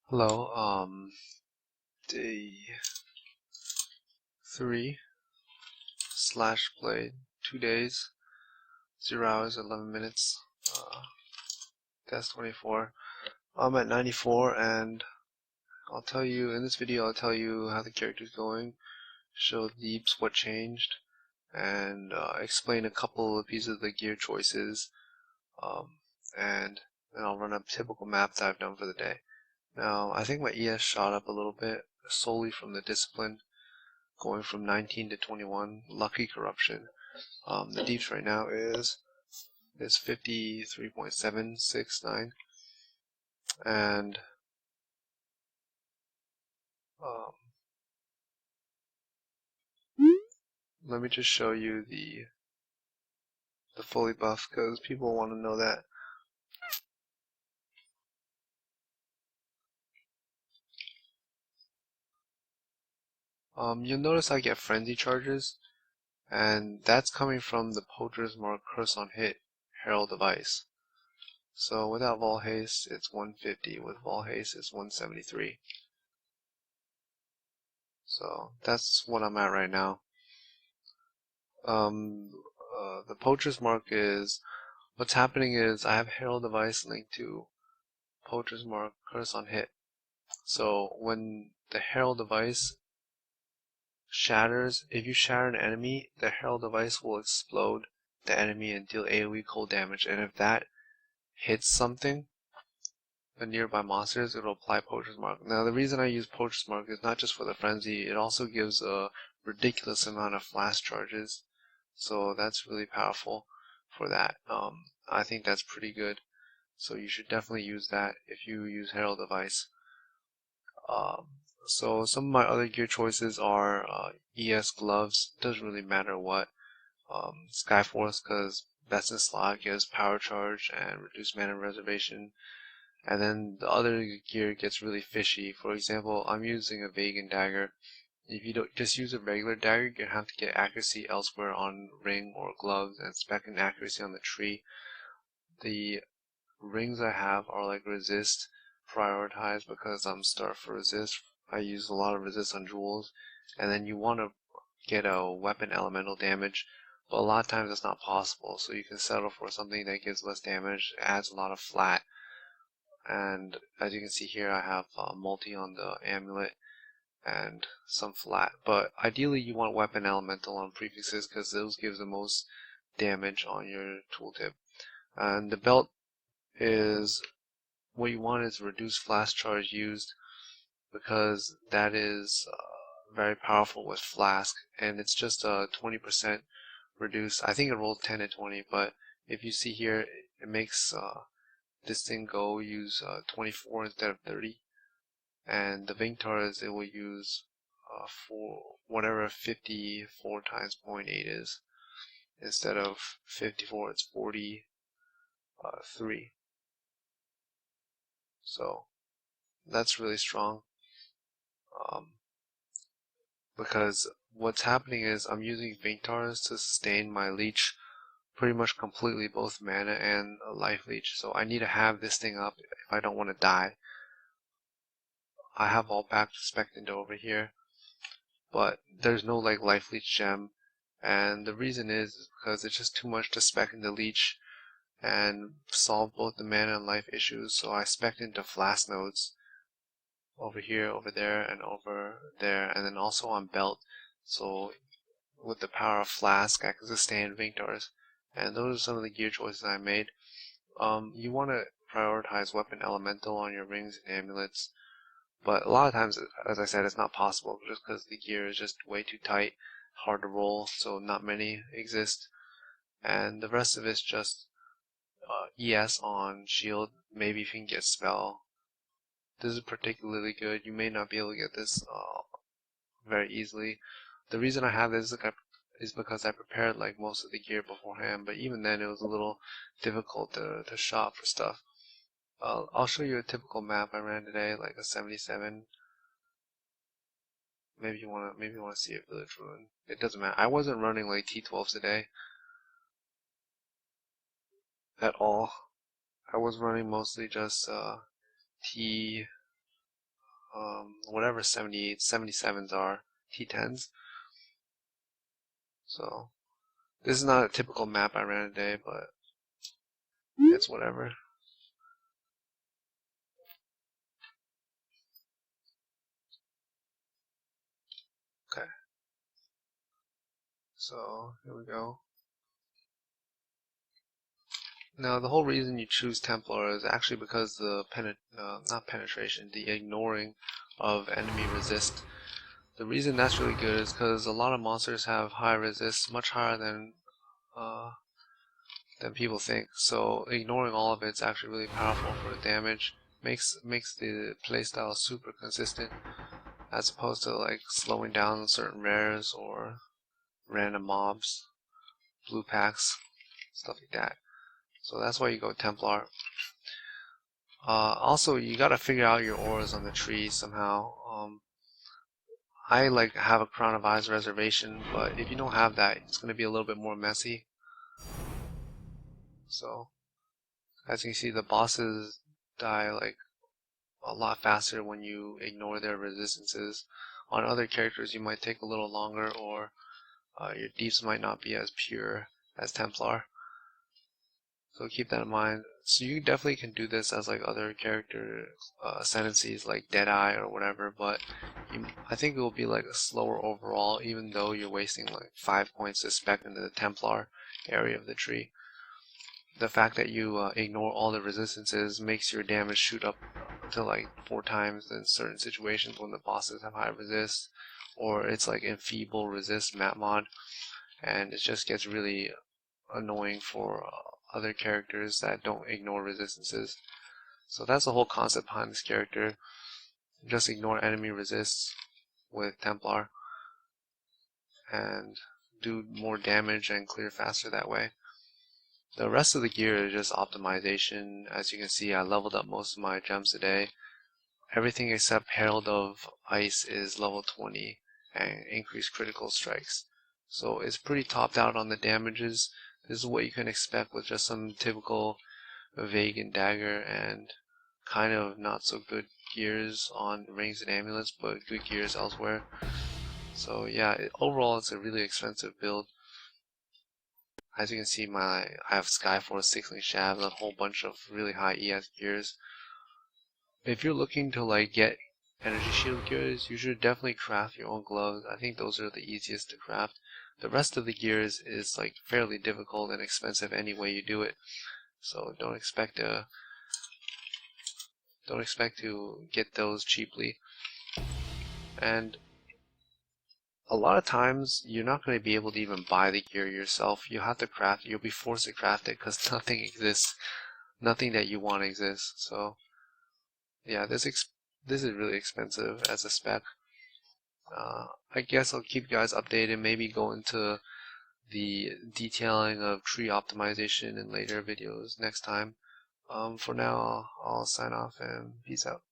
Hello, day 3 slash played 2 days, 0 hours, 11 minutes, test 24. I'm at 94 and I'll tell you, in this video I'll tell you how the character's going, show leaps, what changed, and explain a couple of pieces of the gear choices, and then I'll run a typical map that I've done for the day. Now, I think my ES shot up a little bit, solely from the discipline, going from 19 to 21, lucky corruption. The deeps right now is 53.769, and um, let me just show you the fully buff because people want to know that. You'll notice I get frenzy charges, and that's coming from the poachers mark curse on hit herald device. So without Vol Haste it's 150, with Vol Haste it's 173. So that's what I'm at right now. The poacher's mark is, what's happening is I have herald device linked to poacher's mark curse on hit. So when the herald device shatters, if you shatter an enemy, the herald device will explode the enemy and deal AoE cold damage, and if that hits something, the nearby monsters, it'll apply poacher's mark. Now the reason I use poacher's mark is not just for the frenzy, it also gives a ridiculous amount of flash charges. So that's really powerful for that. I think that's pretty good. So you should definitely use that if you use Herald device. So some of my other gear choices are ES gloves. Doesn't really matter what. Skyforce, because best in slot gives power charge and reduced mana reservation. And then the other gear gets really fishy. For example, I'm using a Vegan dagger. If you don't just use a regular dagger, you have to get accuracy elsewhere on ring or gloves and spec and accuracy on the tree. The rings I have are like resist prioritized because I'm start for resist. I use a lot of resist on jewels, and then you want to get a weapon elemental damage, but a lot of times it's not possible, so you can settle for something that gives less damage, adds a lot of flat. And as you can see here, I have multi on the amulet and some flat, but ideally you want weapon elemental on prefixes because those gives the most damage on your tooltip. And the belt is, what you want is reduced flash charge used, because that is very powerful with flask, and it's just a 20% reduce. I think it rolled 10 and 20, but if you see here, it makes this thing go use 24 instead of 30. And the Vingtars, it will use for whatever 54 times 0.8 is. Instead of 54, it's 43. So that's really strong, because what's happening is I'm using Vingtars to sustain my leech pretty much completely, both mana and life leech. So I need to have this thing up if I don't want to die. I have all back to Spectando over here, but there's no like life leech gem, and the reason is because it's just too much to spec into leech and solve both the mana and life issues. So I spec into flask nodes over here, over there, and over there, and then also on belt. So with the power of flask, I can sustain Vingtars, and those are some of the gear choices I made. You want to prioritize weapon elemental on your rings and amulets, but a lot of times, as I said, it's not possible just because the gear is just way too tight, hard to roll, so not many exist. And the rest of it's just ES on shield, maybe if you can get spell. This is particularly good. You may not be able to get this very easily. The reason I have this is because I prepared like most of the gear beforehand, but even then it was a little difficult to shop for stuff. I'll show you a typical map I ran today, like a 77. Maybe you wanna see a village ruin. It doesn't matter. I wasn't running like T12s today at all. I was running mostly just T whatever 78, 77s are, T10s. So this is not a typical map I ran today, but it's whatever. Okay, so here we go. Now the whole reason you choose Templar is actually because the not penetration, the ignoring of enemy resist. The reason that's really good is because a lot of monsters have high resist, much higher uh, than people think. So ignoring all of it's actually really powerful for the damage. Makes the playstyle super consistent, as opposed to like slowing down certain rares or random mobs, blue packs, stuff like that. So that's why you go Templar. Also, you gotta figure out your auras on the tree somehow. I like have a Crown of Eyes reservation, but if you don't have that, it's gonna be a little bit more messy. So, as you can see, the bosses die like a lot faster when you ignore their resistances. On other characters, you might take a little longer, or your deeps might not be as pure as Templar. So keep that in mind. So you definitely can do this as like other character ascendancies like Deadeye or whatever, but I think it will be like a slower overall, even though you're wasting like 5 points to spec into the Templar area of the tree. The fact that you ignore all the resistances makes your damage shoot up to like 4 times in certain situations when the bosses have high resist, or it's like enfeeble resist map mod, and it just gets really annoying for other characters that don't ignore resistances. So that's the whole concept behind this character. Just ignore enemy resists with Templar and do more damage and clear faster that way. The rest of the gear is just optimization. As you can see, I leveled up most of my gems today. Everything except Herald of Ice is level 20 and increased critical strikes. So it's pretty topped out on the damages. This is what you can expect with just some typical Vague Dagger and kind of not so good gears on rings and amulets, but good gears elsewhere. So yeah, overall it's a really expensive build. As you can see, I have Skyforce, Sixling Shaft, and a whole bunch of really high ES gears. If you're looking to like get energy shield gears, you should definitely craft your own gloves. I think those are the easiest to craft. The rest of the gears is like fairly difficult and expensive any way you do it. So don't expect to get those cheaply. And a lot of times you're not going to be able to even buy the gear yourself. You'll have to craft it. You'll be forced to craft it because nothing exists. Nothing that you want exists. So yeah, this is really expensive as a spec. I guess I'll keep you guys updated. Maybe go into the detailing of tree optimization in later videos next time. For now, I'll sign off and peace out.